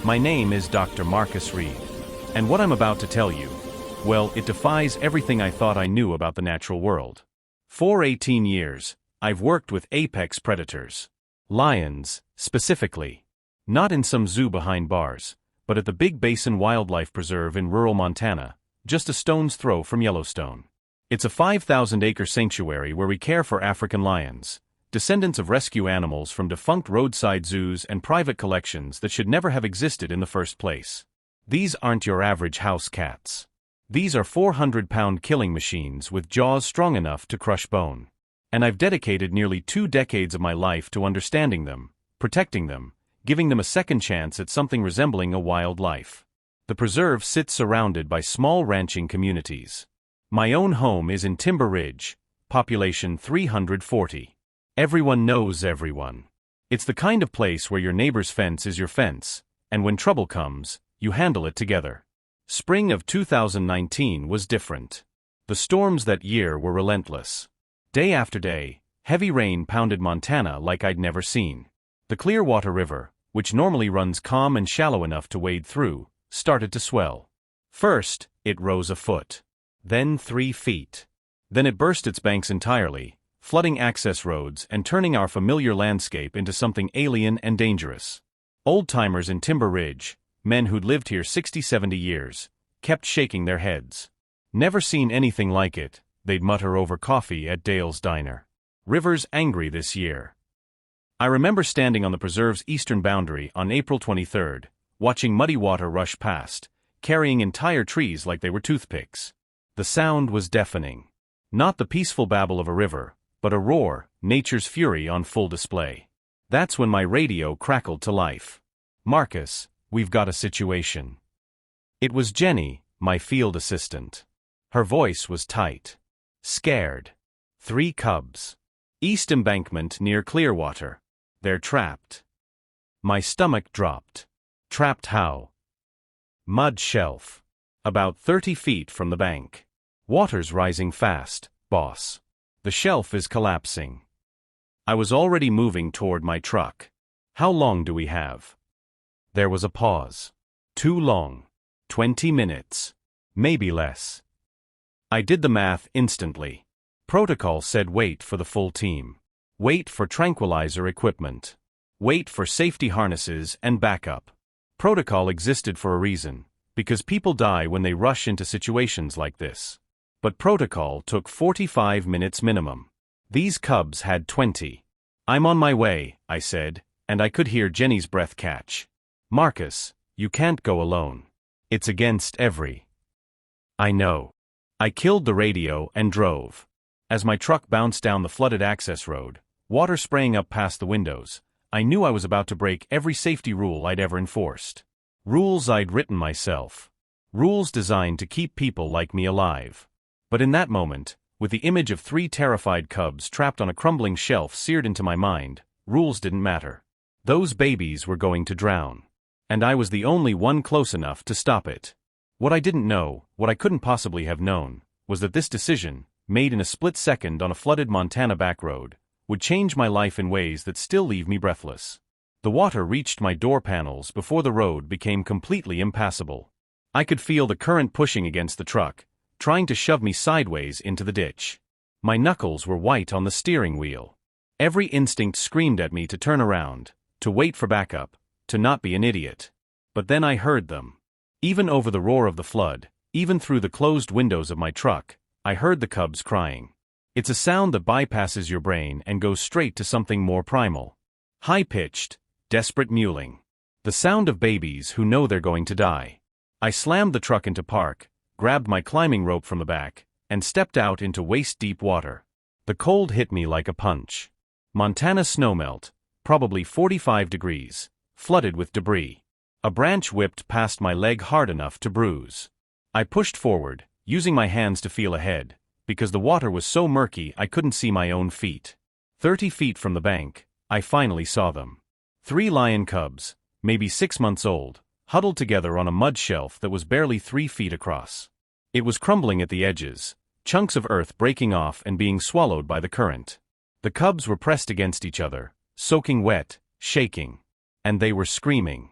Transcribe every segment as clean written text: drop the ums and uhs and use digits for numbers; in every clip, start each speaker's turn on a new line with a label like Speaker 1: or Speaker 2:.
Speaker 1: My name is Dr. Marcus Reid. And what I'm about to tell you, well, it defies everything I thought I knew about the natural world. For 18 years, I've worked with apex predators. Lions, specifically. Not in some zoo behind bars, but at the Big Basin Wildlife Preserve in rural Montana, just a stone's throw from Yellowstone. It's a 5,000-acre sanctuary where we care for African lions, descendants of rescue animals from defunct roadside zoos and private collections that should never have existed in the first place. These aren't your average house cats. These are 400-pound killing machines with jaws strong enough to crush bone. And I've dedicated nearly 2 decades of my life to understanding them, protecting them, giving them a second chance at something resembling a wild life. The preserve sits surrounded by small ranching communities. My own home is in Timber Ridge, population 340. Everyone knows everyone. It's the kind of place where your neighbor's fence is your fence, and when trouble comes, you handle it together. Spring of 2019 was different. The storms that year were relentless. Day after day, heavy rain pounded Montana like I'd never seen. The Clearwater River, which normally runs calm and shallow enough to wade through, started to swell. First, it rose a foot. Then 3 feet. Then it burst its banks entirely, flooding access roads and turning our familiar landscape into something alien and dangerous. Old-timers in Timber Ridge, men who'd lived here 60-70 years, kept shaking their heads. Never seen anything like it, they'd mutter over coffee at Dale's Diner. River's angry this year. I remember standing on the preserve's eastern boundary on April 23rd, watching muddy water rush past, carrying entire trees like they were toothpicks. The sound was deafening. Not the peaceful babble of a river, but a roar, nature's fury on full display. That's when my radio crackled to life. "Marcus, we've got a situation." It was Jenny, my field assistant. Her voice was tight. Scared. 3 cubs. East embankment near Clearwater. They're trapped. My stomach dropped. Trapped how? Mud shelf. About 30 feet from the bank. Water's rising fast, boss. The shelf is collapsing. I was already moving toward my truck. How long do we have? There was a pause. Too long. 20 minutes. Maybe less. I did the math instantly. Protocol said wait for the full team. Wait for tranquilizer equipment. Wait for safety harnesses and backup. Protocol existed for a reason, because people die when they rush into situations like this. But protocol took 45 minutes minimum. These cubs had 20. "I'm on my way," I said, and I could hear Jenny's breath catch. "Marcus, you can't go alone. It's against every." "I know." I killed the radio and drove. As my truck bounced down the flooded access road, water spraying up past the windows, I knew I was about to break every safety rule I'd ever enforced. Rules I'd written myself. Rules designed to keep people like me alive. But in that moment, with the image of 3 terrified cubs trapped on a crumbling shelf seared into my mind, rules didn't matter. Those babies were going to drown. And I was the only one close enough to stop it. What I didn't know, what I couldn't possibly have known, was that this decision, made in a split second on a flooded Montana back road, would change my life in ways that still leave me breathless. The water reached my door panels before the road became completely impassable. I could feel the current pushing against the truck, trying to shove me sideways into the ditch. My knuckles were white on the steering wheel. Every instinct screamed at me to turn around, to wait for backup, to not be an idiot. But then I heard them. Even over the roar of the flood, even through the closed windows of my truck, I heard the cubs crying. It's a sound that bypasses your brain and goes straight to something more primal. High-pitched, desperate mewling. The sound of babies who know they're going to die. I slammed the truck into park, grabbed my climbing rope from the back, and stepped out into waist-deep water. The cold hit me like a punch. Montana snowmelt, probably 45 degrees, flooded with debris. A branch whipped past my leg hard enough to bruise. I pushed forward, using my hands to feel ahead, because the water was so murky I couldn't see my own feet. 30 feet from the bank, I finally saw them. 3 lion cubs, maybe 6 months old, huddled together on a mud shelf that was barely 3 feet across. It was crumbling at the edges, chunks of earth breaking off and being swallowed by the current. The cubs were pressed against each other, soaking wet, shaking. And they were screaming.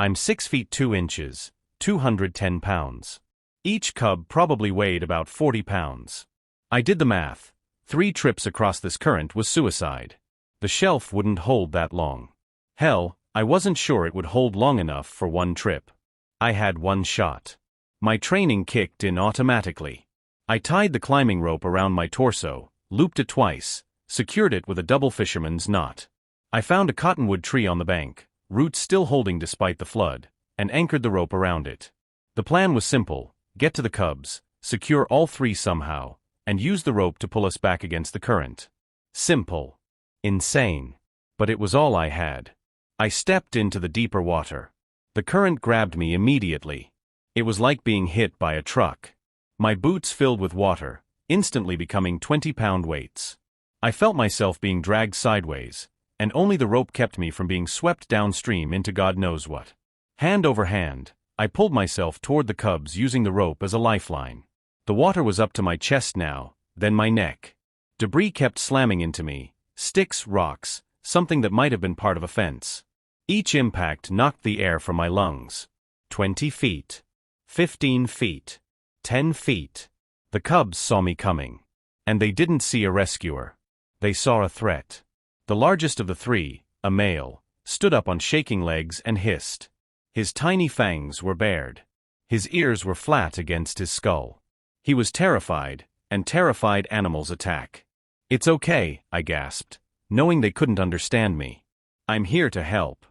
Speaker 1: I'm 6 feet 2 inches, 210 pounds. Each cub probably weighed about 40 pounds. I did the math. 3 trips across this current was suicide. The shelf wouldn't hold that long. Hell, I wasn't sure it would hold long enough for 1 trip. I had 1 shot. My training kicked in automatically. I tied the climbing rope around my torso, looped it twice, secured it with a double fisherman's knot. I found a cottonwood tree on the bank, roots still holding despite the flood, and anchored the rope around it. The plan was simple: get to the cubs, secure all 3 somehow, and use the rope to pull us back against the current. Simple. Insane. But it was all I had. I stepped into the deeper water. The current grabbed me immediately. It was like being hit by a truck. My boots filled with water, instantly becoming 20-pound weights. I felt myself being dragged sideways, and only the rope kept me from being swept downstream into God knows what. Hand over hand, I pulled myself toward the cubs using the rope as a lifeline. The water was up to my chest now, then my neck. Debris kept slamming into me, sticks, rocks, something that might have been part of a fence. Each impact knocked the air from my lungs. 20 feet. 15 feet. 10 feet. The cubs saw me coming. And they didn't see a rescuer. They saw a threat. The largest of the 3, a male, stood up on shaking legs and hissed. His tiny fangs were bared. His ears were flat against his skull. He was terrified, and terrified animals attack. "It's okay," I gasped, knowing they couldn't understand me. "I'm here to help."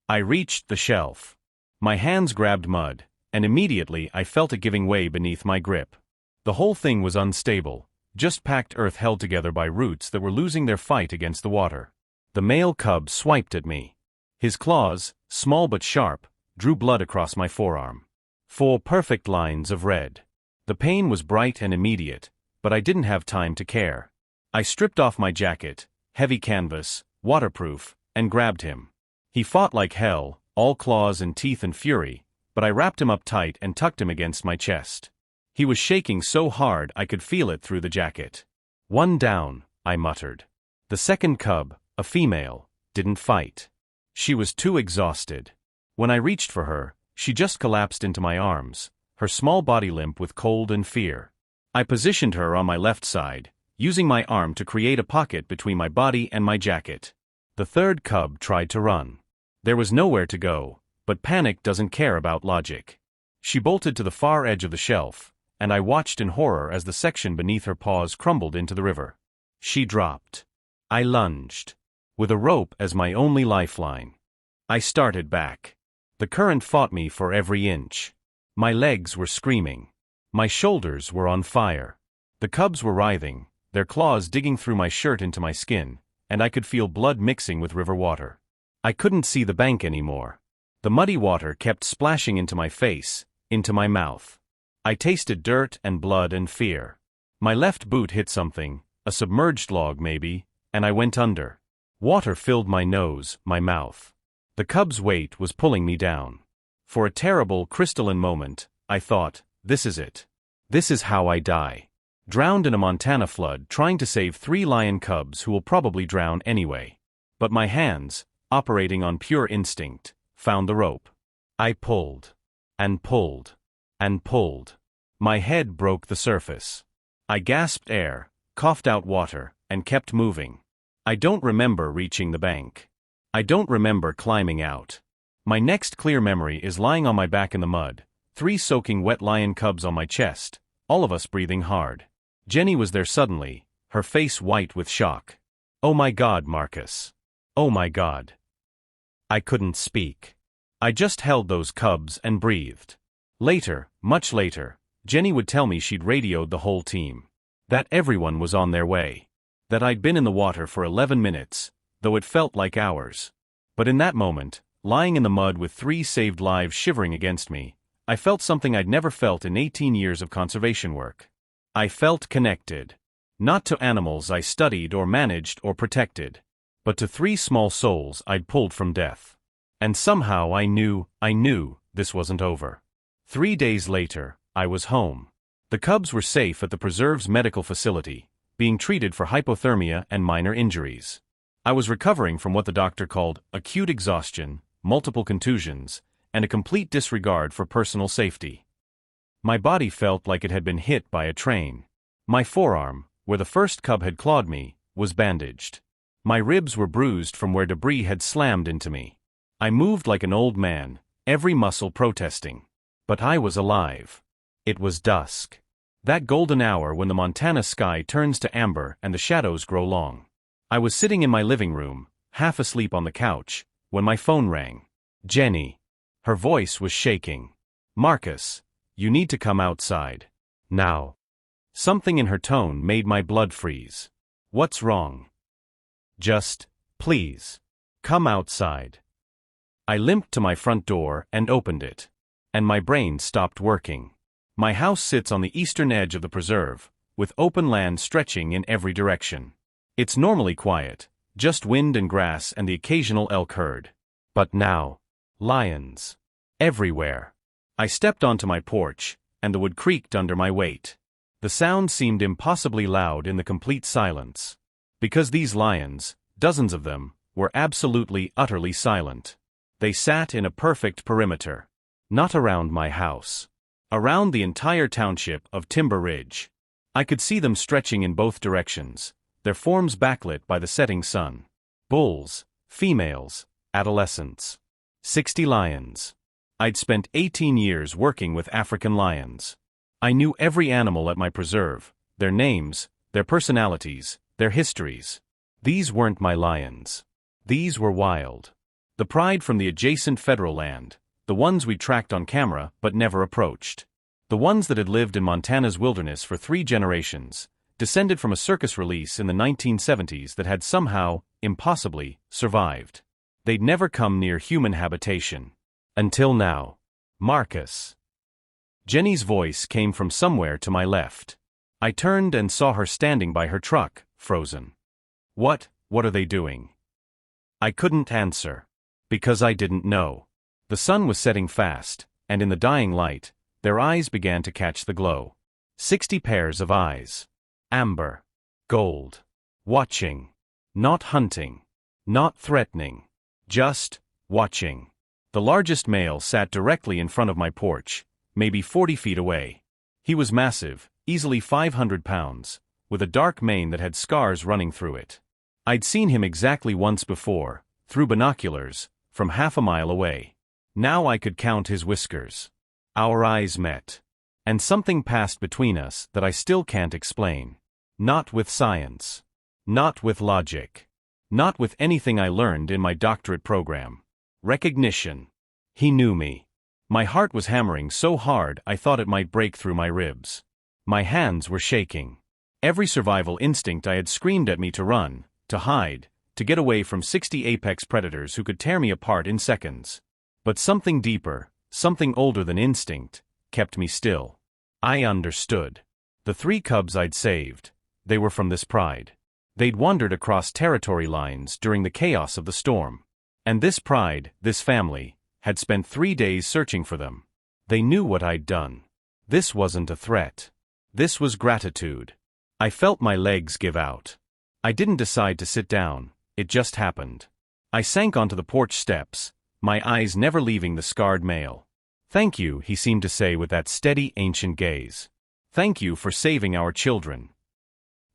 Speaker 1: I reached the shelf. My hands grabbed mud, and immediately I felt it giving way beneath my grip. The whole thing was unstable, just packed earth held together by roots that were losing their fight against the water. The male cub swiped at me. His claws, small but sharp, drew blood across my forearm. 4 perfect lines of red. The pain was bright and immediate, but I didn't have time to care. I stripped off my jacket, heavy canvas, waterproof, and grabbed him. He fought like hell, all claws and teeth and fury, but I wrapped him up tight and tucked him against my chest. He was shaking so hard I could feel it through the jacket. "1 down," I muttered. The second cub, a female, didn't fight. She was too exhausted. When I reached for her, she just collapsed into my arms, her small body limp with cold and fear. I positioned her on my left side, using my arm to create a pocket between my body and my jacket. The third cub tried to run. There was nowhere to go, but panic doesn't care about logic. She bolted to the far edge of the shelf, and I watched in horror as the section beneath her paws crumbled into the river. She dropped. I lunged. With a rope as my only lifeline. I started back. The current fought me for every inch. My legs were screaming. My shoulders were on fire. The cubs were writhing, their claws digging through my shirt into my skin, and I could feel blood mixing with river water. I couldn't see the bank anymore. The muddy water kept splashing into my face, into my mouth. I tasted dirt and blood and fear. My left boot hit something, a submerged log maybe, and I went under. Water filled my nose, my mouth. The cub's weight was pulling me down. For a terrible, crystalline moment, I thought, this is it. This is how I die. Drowned in a Montana flood trying to save 3 lion cubs who will probably drown anyway. But my hands, operating on pure instinct, found the rope. I pulled. And pulled. And pulled. My head broke the surface. I gasped air, coughed out water, and kept moving. I don't remember reaching the bank. I don't remember climbing out. My next clear memory is lying on my back in the mud, 3 soaking wet lion cubs on my chest, all of us breathing hard. Jenny was there suddenly, her face white with shock. "Oh my God, Marcus. Oh my God." I couldn't speak. I just held those cubs and breathed. Later, much later, Jenny would tell me she'd radioed the whole team. That everyone was on their way. That I'd been in the water for 11 minutes, though it felt like hours. But in that moment, lying in the mud with 3 saved lives shivering against me, I felt something I'd never felt in 18 years of conservation work. I felt connected. Not to animals I studied or managed or protected, but to 3 small souls I'd pulled from death. And somehow I knew this wasn't over. 3 days later, I was home. The cubs were safe at the preserve's medical facility, being treated for hypothermia and minor injuries. I was recovering from what the doctor called acute exhaustion, multiple contusions, and a complete disregard for personal safety. My body felt like it had been hit by a train. My forearm, where the first cub had clawed me, was bandaged. My ribs were bruised from where debris had slammed into me. I moved like an old man, every muscle protesting. But I was alive. It was dusk. That golden hour when the Montana sky turns to amber and the shadows grow long. I was sitting in my living room, half asleep on the couch, when my phone rang. Jenny. Her voice was shaking. "Marcus, you need to come outside. Now." Something in her tone made my blood freeze. "What's wrong?" "Just, please, come outside." I limped to my front door and opened it. And my brain stopped working. My house sits on the eastern edge of the preserve, with open land stretching in every direction. It's normally quiet, just wind and grass and the occasional elk herd. But now, lions. Everywhere. I stepped onto my porch, and the wood creaked under my weight. The sound seemed impossibly loud in the complete silence. Because these lions, dozens of them, were absolutely, utterly silent. They sat in a perfect perimeter. Not around my house. Around the entire township of Timber Ridge. I could see them stretching in both directions, their forms backlit by the setting sun. Bulls, females, adolescents. 60 lions. I'd spent 18 years working with African lions. I knew every animal at my preserve, their names, their personalities, their histories. These weren't my lions. These were wild. The pride from the adjacent federal land. The ones we tracked on camera but never approached. The ones that had lived in Montana's wilderness for 3 generations, descended from a circus release in the 1970s that had somehow, impossibly, survived. They'd never come near human habitation. Until now. "Marcus." Jenny's voice came from somewhere to my left. I turned and saw her standing by her truck, frozen. What are they doing?" I couldn't answer. Because I didn't know. The sun was setting fast, and in the dying light, their eyes began to catch the glow. 60 pairs of eyes. Amber. Gold. Watching. Not hunting. Not threatening. Just watching. The largest male sat directly in front of my porch, maybe 40 feet away. He was massive, easily 500 pounds, with a dark mane that had scars running through it. I'd seen him exactly once before, through binoculars, from half a mile away. Now I could count his whiskers. Our eyes met. And something passed between us that I still can't explain. Not with science. Not with logic. Not with anything I learned in my doctorate program. Recognition. He knew me. My heart was hammering so hard I thought it might break through my ribs. My hands were shaking. Every survival instinct I had screamed at me to run, to hide, to get away from 60 apex predators who could tear me apart in seconds. But something deeper, something older than instinct, kept me still. I understood. The 3 cubs I'd saved, they were from this pride. They'd wandered across territory lines during the chaos of the storm. And this pride, this family, had spent 3 days searching for them. They knew what I'd done. This wasn't a threat. This was gratitude. I felt my legs give out. I didn't decide to sit down, it just happened. I sank onto the porch steps, my eyes never leaving the scarred male. "Thank you," he seemed to say with that steady, ancient gaze. "Thank you for saving our children."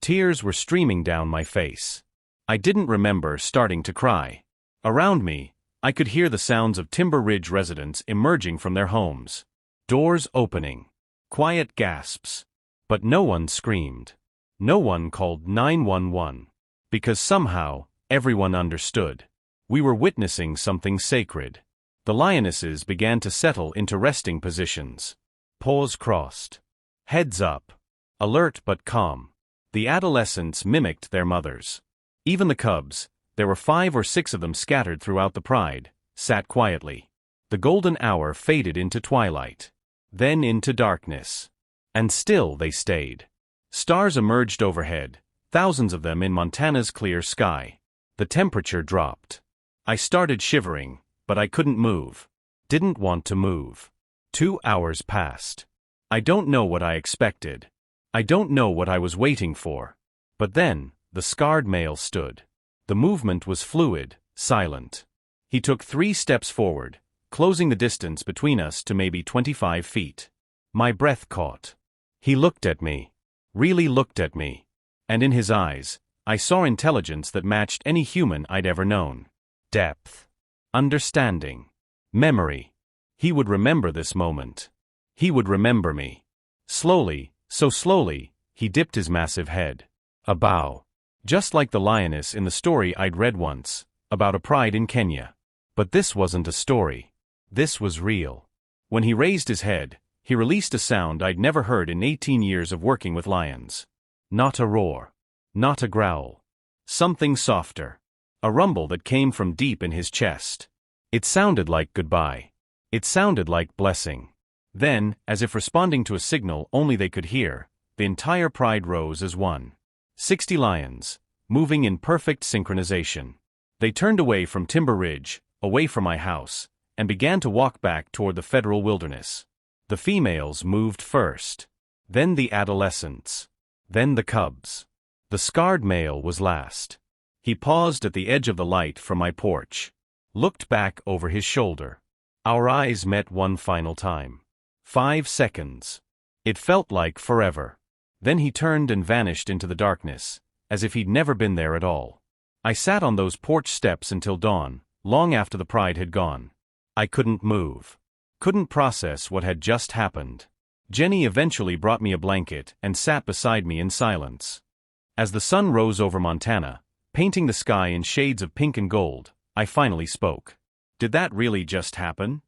Speaker 1: Tears were streaming down my face. I didn't remember starting to cry. Around me, I could hear the sounds of Timber Ridge residents emerging from their homes. Doors opening. Quiet gasps. But no one screamed. No one called 911. Because somehow, everyone understood. We were witnessing something sacred. The lionesses began to settle into resting positions. Paws crossed. Heads up. Alert but calm. The adolescents mimicked their mothers. Even the cubs, there were 5 or 6 of them scattered throughout the pride, sat quietly. The golden hour faded into twilight. Then into darkness. And still they stayed. Stars emerged overhead, thousands of them in Montana's clear sky. The temperature dropped. I started shivering, but I couldn't move. Didn't want to move. 2 hours passed. I don't know what I expected. I don't know what I was waiting for. But then, the scarred male stood. The movement was fluid, silent. He took 3 steps forward, closing the distance between us to maybe 25 feet. My breath caught. He looked at me. Really looked at me. And in his eyes, I saw intelligence that matched any human I'd ever known. Depth. Understanding. Memory. He would remember this moment. He would remember me. Slowly, so slowly, he dipped his massive head. A bow. Just like the lioness in the story I'd read once, about a pride in Kenya. But this wasn't a story. This was real. When he raised his head, he released a sound I'd never heard in 18 years of working with lions. Not a roar. Not a growl. Something softer. A rumble that came from deep in his chest. It sounded like goodbye. It sounded like blessing. Then, as if responding to a signal only they could hear, the entire pride rose as one. 60 lions, moving in perfect synchronization. They turned away from Timber Ridge, away from my house, and began to walk back toward the federal wilderness. The females moved first. Then the adolescents. Then the cubs. The scarred male was last. He paused at the edge of the light from my porch. Looked back over his shoulder. Our eyes met one final time. 5 seconds. It felt like forever. Then he turned and vanished into the darkness, as if he'd never been there at all. I sat on those porch steps until dawn, long after the pride had gone. I couldn't move. Couldn't process what had just happened. Jenny eventually brought me a blanket and sat beside me in silence. As the sun rose over Montana, painting the sky in shades of pink and gold, I finally spoke. Did that really just happen?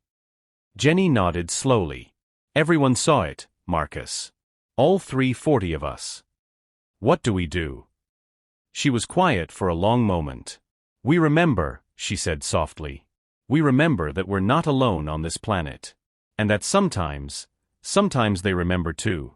Speaker 1: Jenny nodded slowly. Everyone saw it, Marcus. All 340 of us. What do we do? She was quiet for a long moment. We remember, she said softly. We remember that we're not alone on this planet. And that sometimes they remember too.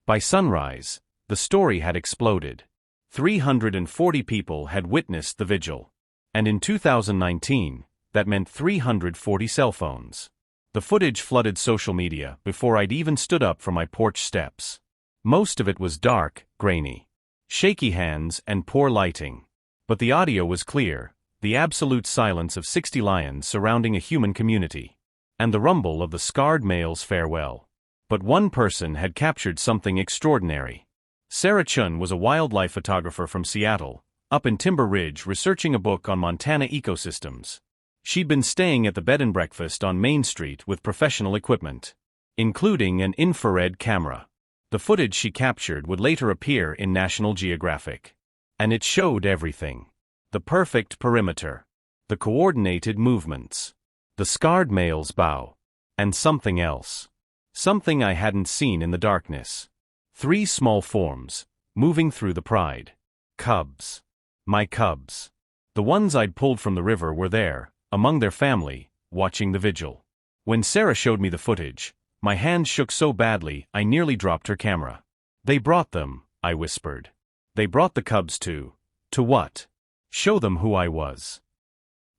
Speaker 1: By sunrise, the story had exploded. 340 people had witnessed the vigil. And in 2019, that meant 340 cell phones. The footage flooded social media before I'd even stood up from my porch steps. Most of it was dark, grainy. Shaky hands and poor lighting. But the audio was clear, the absolute silence of 60 lions surrounding a human community. And the rumble of the scarred male's farewell. But one person had captured something extraordinary. Sarah Chun was a wildlife photographer from Seattle, up in Timber Ridge researching a book on Montana ecosystems. She'd been staying at the bed and breakfast on Main Street with professional equipment, including an infrared camera. The footage she captured would later appear in National Geographic. And it showed everything. The perfect perimeter. The coordinated movements. The scarred male's bow. And something else. Something I hadn't seen in the darkness. 3 small forms, moving through the pride. Cubs. My cubs. The ones I'd pulled from the river were there, among their family, watching the vigil. When Sarah showed me the footage, my hand shook so badly I nearly dropped her camera. They brought them, I whispered. They brought the cubs to what? Show them who I was.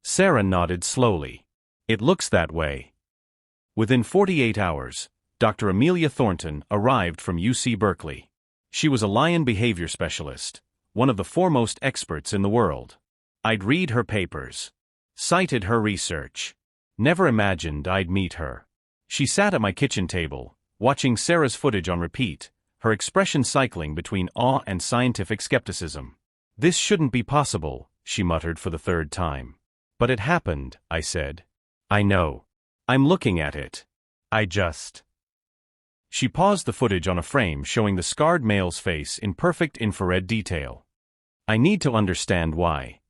Speaker 1: Sarah nodded slowly. It looks that way. Within 48 hours, Dr. Amelia Thornton arrived from UC Berkeley. She was a lion behavior specialist, one of the foremost experts in the world. I'd read her papers. Cited her research. Never imagined I'd meet her. She sat at my kitchen table, watching Sarah's footage on repeat, her expression cycling between awe and scientific skepticism. This shouldn't be possible, she muttered for the 3rd time. But it happened, I said. I know. I'm looking at it. She paused the footage on a frame showing the scarred male's face in perfect infrared detail. I need to understand why.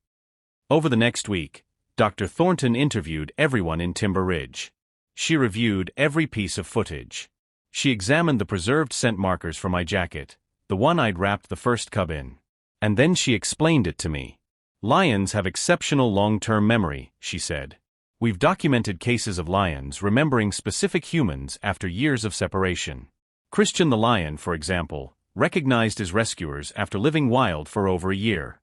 Speaker 1: Over the next week, Dr. Thornton interviewed everyone in Timber Ridge. She reviewed every piece of footage. She examined the preserved scent markers for my jacket, the one I'd wrapped the first cub in. And then she explained it to me. Lions have exceptional long-term memory, she said. We've documented cases of lions remembering specific humans after years of separation. Christian the lion, for example, recognized his rescuers after living wild for over a year.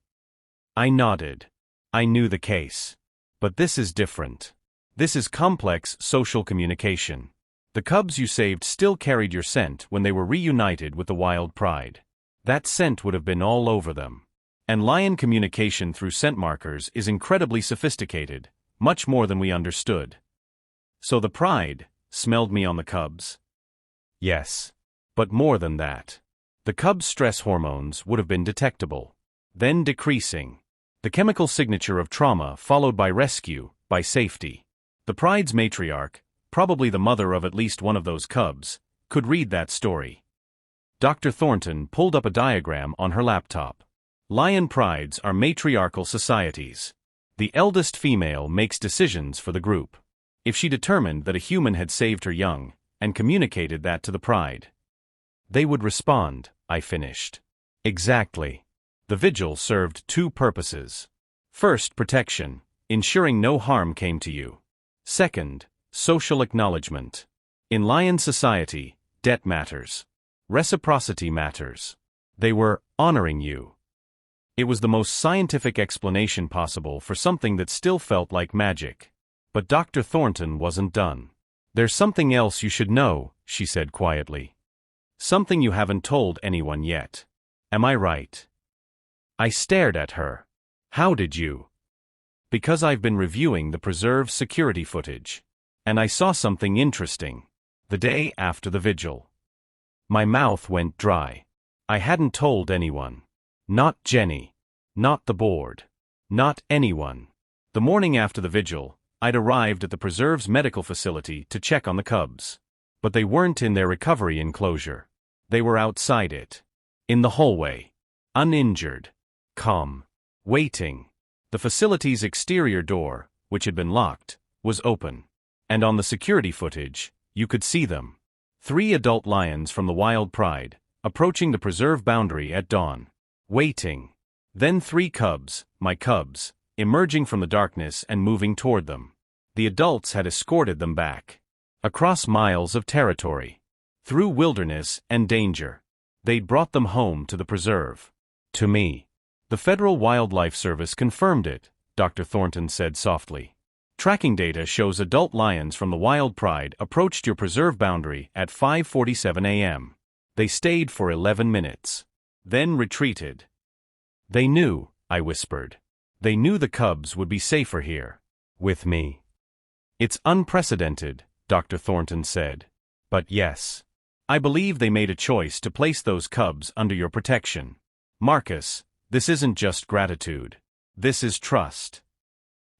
Speaker 1: I nodded. I knew the case. But this is different. This is complex social communication. The cubs you saved still carried your scent when they were reunited with the wild pride. That scent would have been all over them. And lion communication through scent markers is incredibly sophisticated, much more than we understood. So the pride smelled me on the cubs? Yes. But more than that. The cubs' stress hormones would have been detectable. Then decreasing. The chemical signature of trauma followed by rescue, by safety. The pride's matriarch, probably the mother of at least one of those cubs, could read that story. Dr. Thornton pulled up a diagram on her laptop. Lion prides are matriarchal societies. The eldest female makes decisions for the group. If she determined that a human had saved her young, and communicated that to the pride, they would respond, I finished. Exactly. The vigil served two purposes. First, protection, ensuring no harm came to you. Second, social acknowledgement. In lion society, debt matters. Reciprocity matters. They were honoring you. It was the most scientific explanation possible for something that still felt like magic. But Dr. Thornton wasn't done. There's something else you should know, she said quietly. Something you haven't told anyone yet. Am I right? I stared at her. How did you? Because I've been reviewing the preserve security footage. And I saw something interesting. The day after the vigil. My mouth went dry. I hadn't told anyone. Not Jenny. Not the board. Not anyone. The morning after the vigil, I'd arrived at the preserve's medical facility to check on the cubs. But they weren't in their recovery enclosure. They were outside it. In the hallway. Uninjured. Calm. Waiting. The facility's exterior door, which had been locked, was open. And on the security footage, you could see them. 3 adult lions from the wild pride, approaching the preserve boundary at dawn. Waiting. Then 3 cubs, my cubs, emerging from the darkness and moving toward them. The adults had escorted them back. Across miles of territory. Through wilderness and danger. They'd brought them home to the preserve. To me. The Federal Wildlife Service confirmed it, Dr. Thornton said softly. Tracking data shows adult lions from the wild pride approached your preserve boundary at 5:47 a.m. They stayed for 11 minutes. Then retreated. They knew, I whispered. They knew the cubs would be safer here. With me. It's unprecedented, Dr. Thornton said. But yes. I believe they made a choice to place those cubs under your protection. Marcus, this isn't just gratitude. This is trust.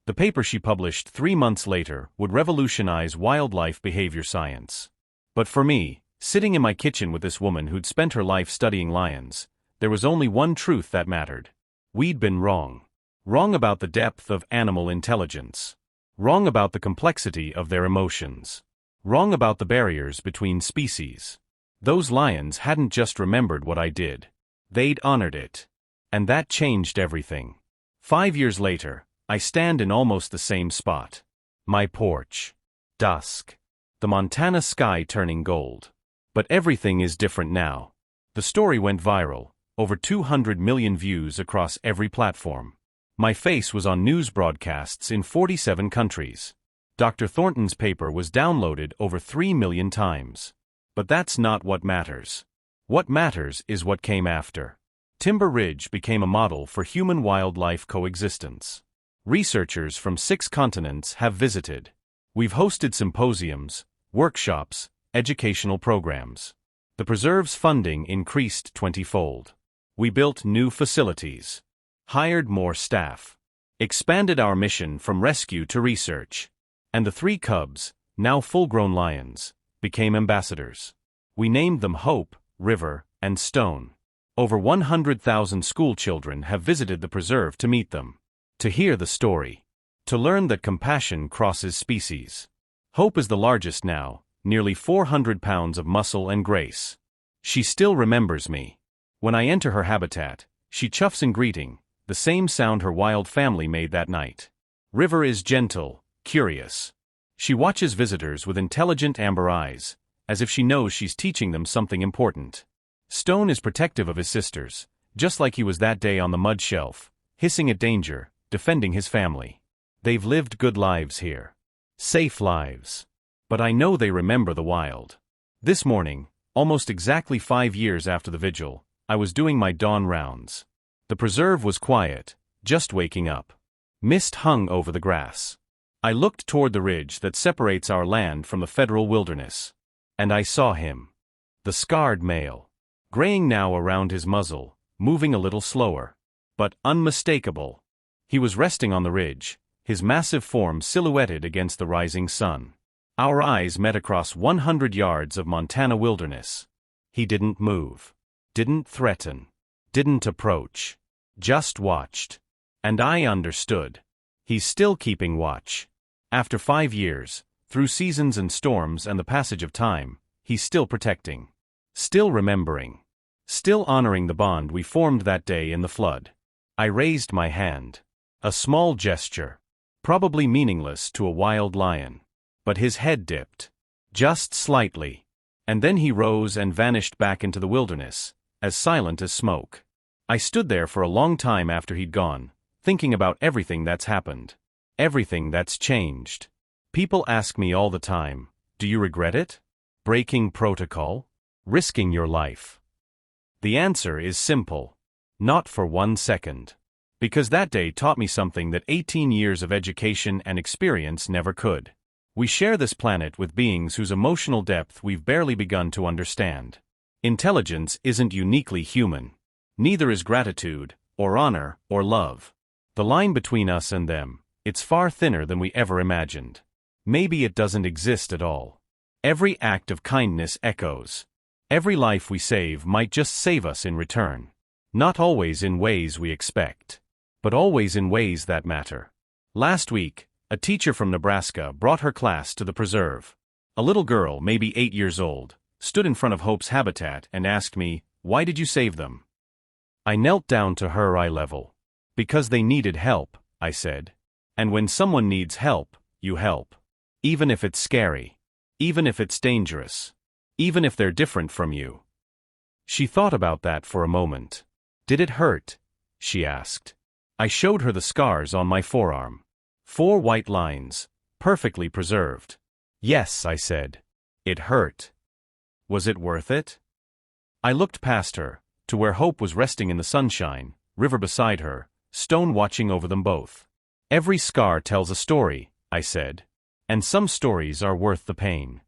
Speaker 1: The paper she published 3 months later would revolutionize wildlife behavior science. But for me, sitting in my kitchen with this woman who'd spent her life studying lions, there was only one truth that mattered. We'd been wrong. Wrong about the depth of animal intelligence. Wrong about the complexity of their emotions. Wrong about the barriers between species. Those lions hadn't just remembered what I did. They'd honored it. And that changed everything. 5 years later, I stand in almost the same spot. My porch. Dusk. The Montana sky turning gold. But everything is different now. The story went viral, over 200 million views across every platform. My face was on news broadcasts in 47 countries. Dr. Thornton's paper was downloaded over 3 million times. But that's not what matters. What matters is what came after. Timber Ridge became a model for human-wildlife coexistence. Researchers from 6 continents have visited. We've hosted symposiums, workshops, educational programs. The preserve's funding increased 20-fold. We built new facilities, hired more staff, expanded our mission from rescue to research. And the 3 cubs, now full-grown lions, became ambassadors. We named them Hope, River, and Stone. Over 100,000 school children have visited the preserve to meet them. To hear the story. To learn that compassion crosses species. Hope is the largest now, nearly 400 pounds of muscle and grace. She still remembers me. When I enter her habitat, she chuffs in greeting, the same sound her wild family made that night. River is gentle, curious. She watches visitors with intelligent amber eyes, as if she knows she's teaching them something important. Stone is protective of his sisters, just like he was that day on the mud shelf, hissing at danger, defending his family. They've lived good lives here. Safe lives. But I know they remember the wild. This morning, almost exactly 5 years after the vigil, I was doing my dawn rounds. The preserve was quiet, just waking up. Mist hung over the grass. I looked toward the ridge that separates our land from the federal wilderness. And I saw him. The scarred male. Graying now around his muzzle, moving a little slower. But unmistakable. He was resting on the ridge, his massive form silhouetted against the rising sun. Our eyes met across 100 yards of Montana wilderness. He didn't move. Didn't threaten. Didn't approach. Just watched. And I understood. He's still keeping watch. After 5 years, through seasons and storms and the passage of time, he's still protecting. Still remembering. Still honoring the bond we formed that day in the flood. I raised my hand. A small gesture. Probably meaningless to a wild lion. But his head dipped. Just slightly. And then he rose and vanished back into the wilderness, as silent as smoke. I stood there for a long time after he'd gone, thinking about everything that's happened. Everything that's changed. People ask me all the time, do you regret it? Breaking protocol? Risking your life? The answer is simple. Not for 1 second. Because that day taught me something that 18 years of education and experience never could. We share this planet with beings whose emotional depth we've barely begun to understand. Intelligence isn't uniquely human. Neither is gratitude, or honor, or love. The line between us and them, it's far thinner than we ever imagined. Maybe it doesn't exist at all. Every act of kindness echoes. Every life we save might just save us in return. Not always in ways we expect, but always in ways that matter. Last week, a teacher from Nebraska brought her class to the preserve. A little girl, maybe 8 years old, stood in front of Hope's habitat and asked me, "Why did you save them?" I knelt down to her eye level. "Because they needed help," I said. And when someone needs help, you help. Even if it's scary. Even if it's dangerous. Even if they're different from you. She thought about that for a moment. "Did it hurt?" she asked. I showed her the scars on my forearm. 4 white lines, perfectly preserved. "Yes," I said. "It hurt." Was it worth it? I looked past her, to where Hope was resting in the sunshine, river beside her, stone watching over them both. "Every scar tells a story," I said. "And some stories are worth the pain."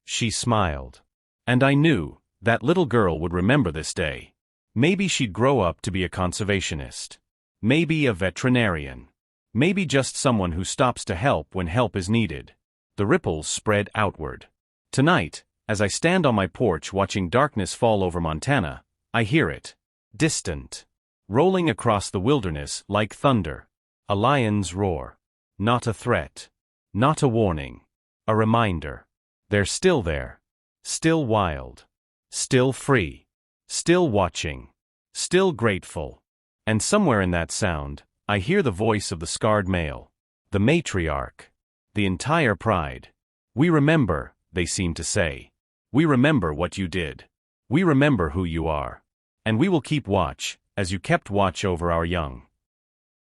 Speaker 1: She smiled. And I knew, that little girl would remember this day. Maybe she'd grow up to be a conservationist. Maybe a veterinarian. Maybe just someone who stops to help when help is needed. The ripples spread outward. Tonight, as I stand on my porch watching darkness fall over Montana, I hear it. Distant. Rolling across the wilderness like thunder. A lion's roar. Not a threat. Not a warning. A reminder. They're still there. Still wild. Still free. Still watching. Still grateful. And somewhere in that sound, I hear the voice of the scarred male. The matriarch. The entire pride. "We remember," they seem to say. "We remember what you did. We remember who you are. And we will keep watch, as you kept watch over our young."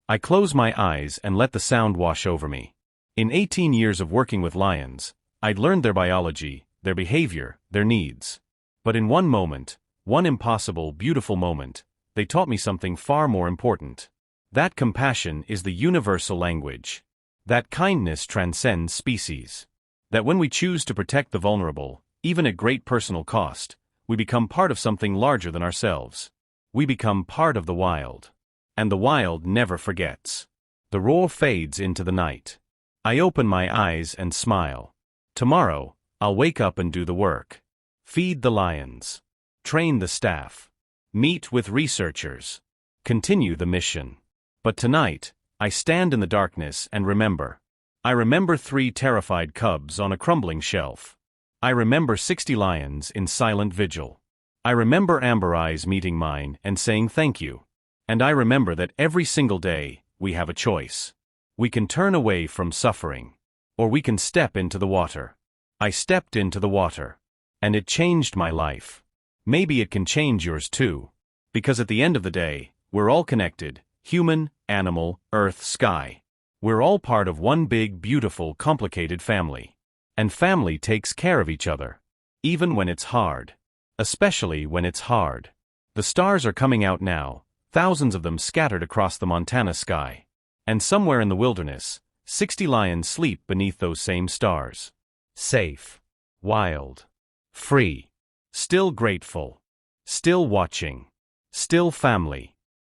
Speaker 1: I close my eyes and let the sound wash over me. In 18 years of working with lions, I'd learned their biology, their behavior, their needs. But in one moment, one impossible, beautiful moment, they taught me something far more important. That compassion is the universal language. That kindness transcends species. That when we choose to protect the vulnerable, even at great personal cost, we become part of something larger than ourselves. We become part of the wild. And the wild never forgets. The roar fades into the night. I open my eyes and smile. Tomorrow, I'll wake up and do the work. Feed the lions. Train the staff. Meet with researchers. Continue the mission. But tonight, I stand in the darkness and remember. I remember 3 terrified cubs on a crumbling shelf. I remember 60 lions in silent vigil. I remember Amber Eyes meeting mine and saying thank you. And I remember that every single day, we have a choice. We can turn away from suffering. Or we can step into the water. I stepped into the water. And it changed my life. Maybe it can change yours too. Because at the end of the day, we're all connected. Human, animal, earth, sky. We're all part of one big, beautiful, complicated family. And family takes care of each other. Even when it's hard. Especially when it's hard. The stars are coming out now, thousands of them scattered across the Montana sky. And somewhere in the wilderness, 60 lions sleep beneath those same stars. Safe. Wild. Free. Still grateful. Still watching. Still family.